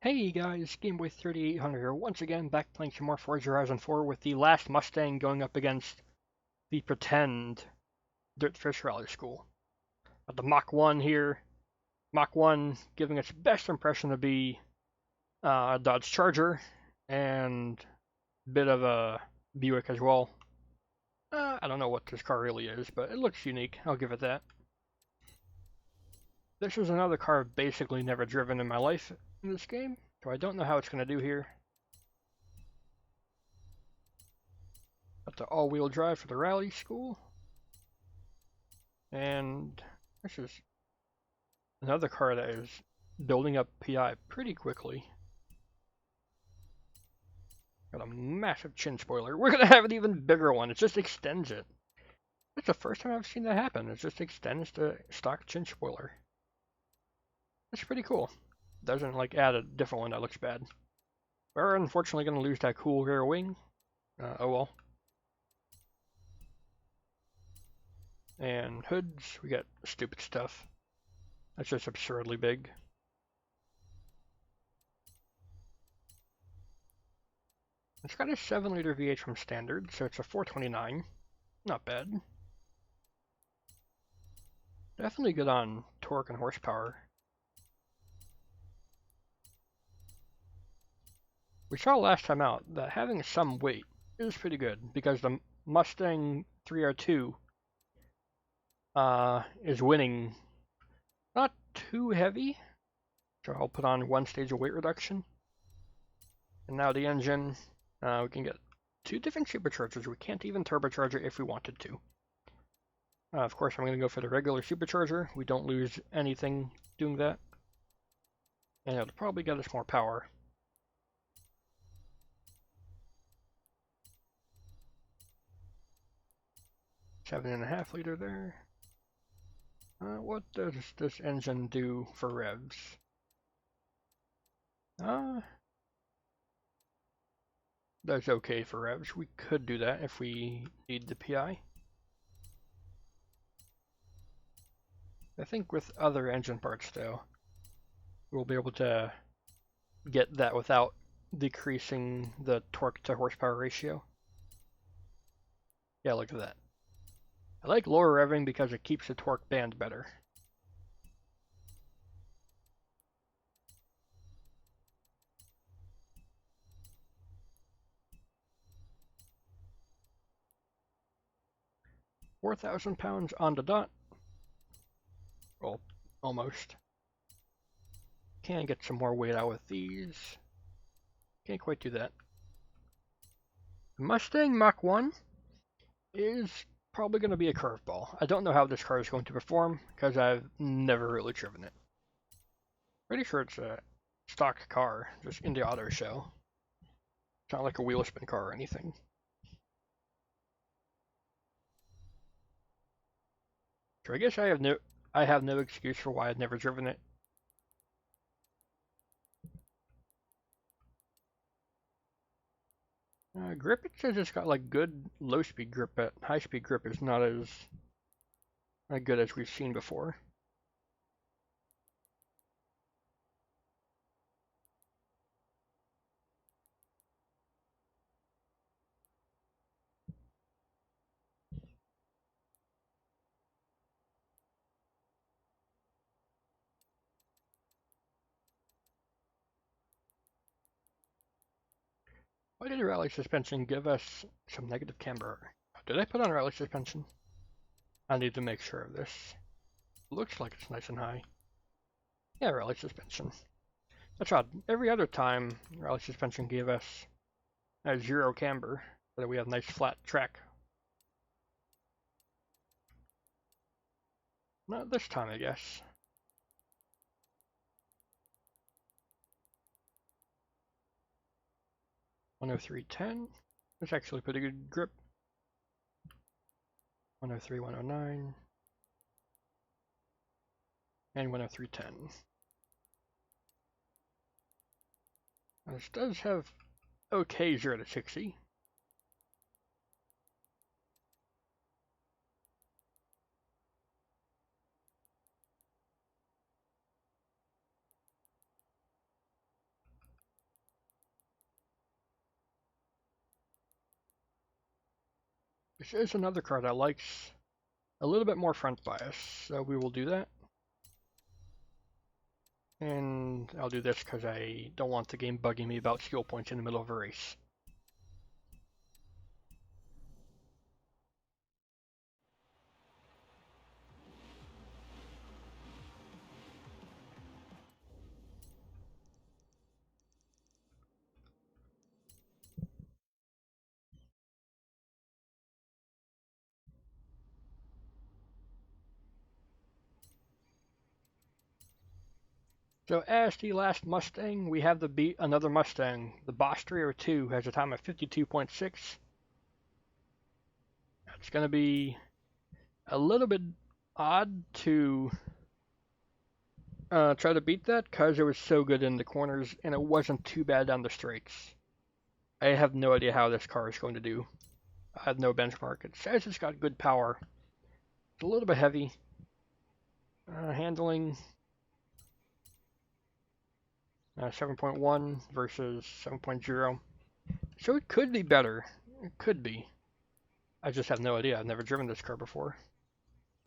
Hey guys, Gameboy3800 here, once again back playing some more Forza Horizon 4 with the last Mustang going up against the pretend Dirtfish Rally School. Got the Mach 1 here, Mach 1 giving its best impression to be a Dodge Charger and a bit of a Buick as well. I don't know what this car really is, but it looks unique, I'll give it that. This is another car I've basically never driven in my life in this game, so I don't know how it's going to do here. Got the all-wheel drive for the rally school. And this is another car that is building up PI pretty quickly. Got a massive chin spoiler. We're gonna have an even bigger one. It just extends it. It's the first time I've seen that happen. It just extends the stock chin spoiler. That's pretty cool. Doesn't like add a different one that looks bad. We're unfortunately gonna lose that cool rear wing. Oh well. And hoods, we got stupid stuff. That's just absurdly big. It's got a 7-liter V8 from standard, so it's a 429. Not bad. Definitely good on torque and horsepower. We saw last time out that having some weight is pretty good because the Mustang 3R2 is winning not too heavy, so I'll put on one stage of weight reduction. And now the engine, we can get 2 different superchargers. We can't even turbocharge it if we wanted to. Of course, I'm going to go for the regular supercharger. We don't lose anything doing that. And it'll probably get us more power. 7.5 liter there. What does this engine do for revs? That's okay for revs. We could do that if we need the PI. I think with other engine parts though, we'll be able to get that without decreasing the torque to horsepower ratio. Yeah, look at that. I like lower revving because it keeps the torque band better. £4,000 on the dot. Well, almost. Can get some more weight out with these. Can't quite do that. The Mustang Mach 1 is probably going to be a curveball. I don't know how this car is going to perform because I've never really driven it. Pretty sure it's a stock car, just in the auto show. It's not like a wheel spin car or anything. So I guess I have no excuse for why I've never driven it. Grip, it says it's got like good low speed grip, but high speed grip is not as good as we've seen before. Why did rally suspension give us some negative camber? Did I put on rally suspension? I need to make sure of this. Looks like it's nice and high. Yeah, rally suspension. That's odd. Every other time, rally suspension gave us a 0 camber, so that we have nice flat track. Not this time, I guess. .103.10. That's actually pretty good grip. 103, 109. And 103.10. This does have okay 0 to 60. This is another car that likes a little bit more front bias, so we will do that. And I'll do this because I don't want the game bugging me about skill points in the middle of a race. So as the last Mustang, we have another Mustang. The Boss 302 has a time of 52.6. It's going to be a little bit odd to try to beat that because it was so good in the corners and it wasn't too bad on the straights. I have no idea how this car is going to do. I have no benchmark. It says it's got good power. It's a little bit heavy. Handling 7.1 versus 7.0. So it could be better. It could be. I just have no idea. I've never driven this car before.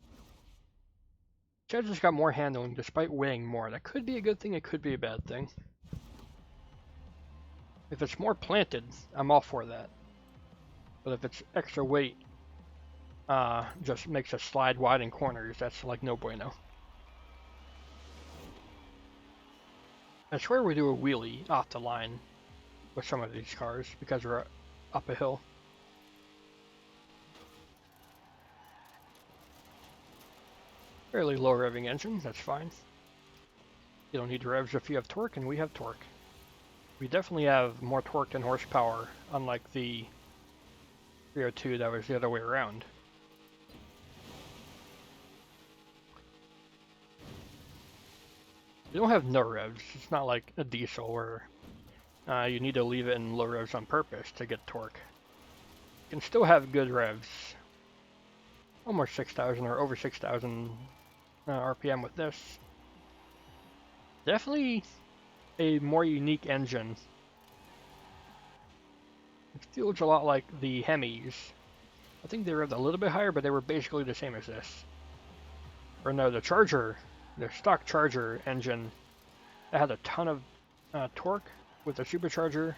It says it's got more handling despite weighing more. That could be a good thing. It could be a bad thing. If it's more planted, I'm all for that. But if it's extra weight, just makes us slide wide in corners, that's like no bueno. I swear we do a wheelie off the line with some of these cars because we're up a hill. Fairly low revving engine, that's fine. You don't need revs if you have torque, and we have torque. We definitely have more torque than horsepower, unlike the 302 that was the other way around. You don't have no revs. It's not like a diesel where you need to leave it in low revs on purpose to get torque. You can still have good revs. Almost 6,000 or over 6,000 RPM with this. Definitely a more unique engine. It feels a lot like the Hemis. I think they revved a little bit higher, but they were basically the same as this. Or no, the Charger, the stock Charger engine, that had a ton of torque with the supercharger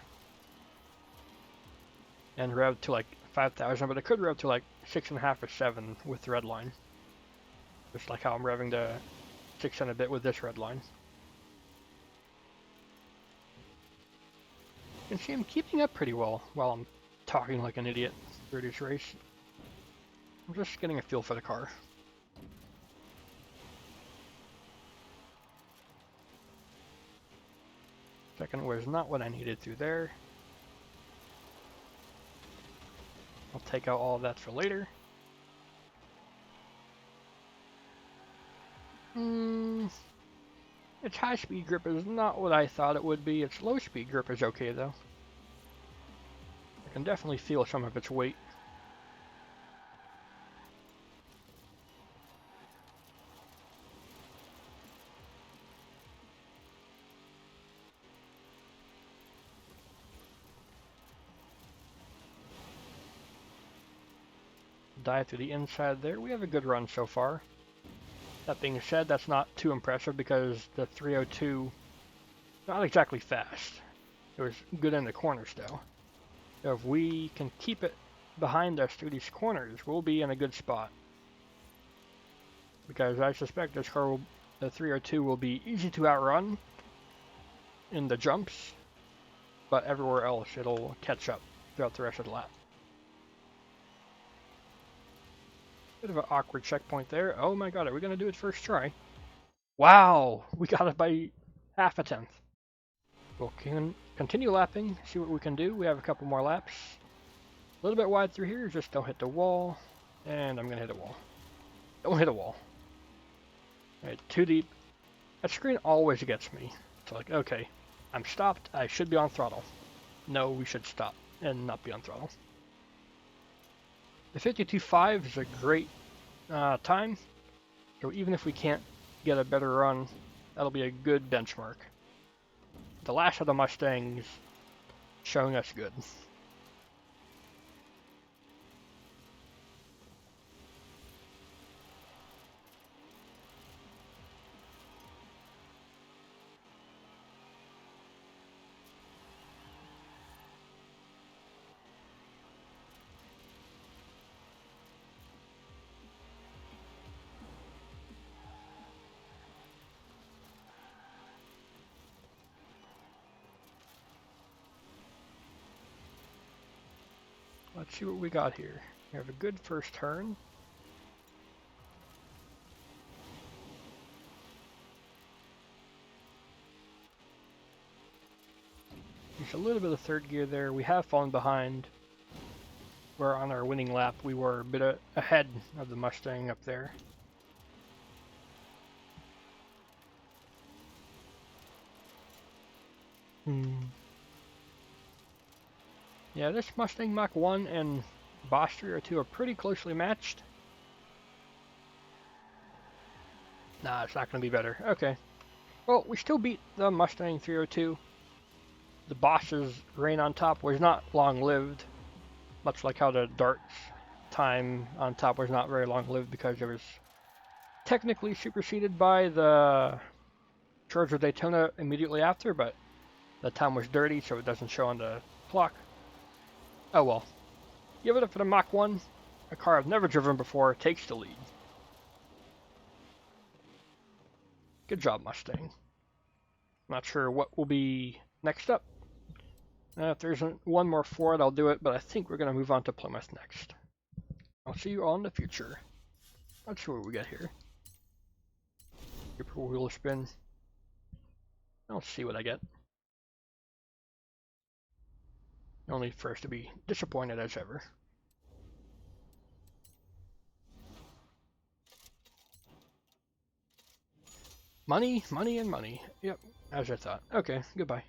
and revved to like 5,000, but it could rev to like 6.5 or 7 with the red line. Just like how I'm revving to 6 and a bit with this red line. You can see I'm keeping up pretty well while I'm talking like an idiot through this race. I'm just getting a feel for the car. Second was not what I needed through there. I'll take out all of that for later. Its high-speed grip is not what I thought it would be. Its low-speed grip is okay, though. I can definitely feel some of its weight. Dive through the inside there. We have a good run so far. That being said, that's not too impressive because the 302 not exactly fast. It was good in the corners though. So if we can keep it behind us through these corners, we'll be in a good spot. Because I suspect this car, the 302, will be easy to outrun in the jumps, but everywhere else it'll catch up throughout the rest of the lap. Bit of an awkward checkpoint there. Oh my god, are we going to do it first try? Wow, we got it by half a tenth. We'll continue lapping, see what we can do. We have a couple more laps. A little bit wide through here, just don't hit the wall. And I'm going to hit a wall. Don't hit a wall. Alright, too deep. That screen always gets me. It's like, okay, I'm stopped. I should be on throttle. No, we should stop and not be on throttle. The 52.5 is a great time, so even if we can't get a better run, that'll be a good benchmark. The last of the Mustangs showing us good. let's see what we got here. We have a good first turn. Just a little bit of third gear there. We have fallen behind. Where on our winning lap we were a bit ahead of the Mustang up there. Yeah, this Mustang Mach 1 and Boss 302 are pretty closely matched. Nah, it's not going to be better. Okay. Well, we still beat the Mustang 302. The Boss's reign on top was not long-lived. Much like how the Dart's time on top was not very long-lived because it was technically superseded by the Charger Daytona immediately after, but the time was dirty, so it doesn't show on the clock. Oh well. Give it up for the Mach 1. A car I've never driven before takes the lead. Good job, Mustang. Not sure what will be next up. If there's one more Ford, I'll do it, but I think we're going to move on to Plymouth next. I'll see you all in the future. Let's see what we got here. Super wheel spin. I'll see what I get. Only for us to be disappointed as ever. Money, money, and money. Yep, as I thought. Okay, goodbye.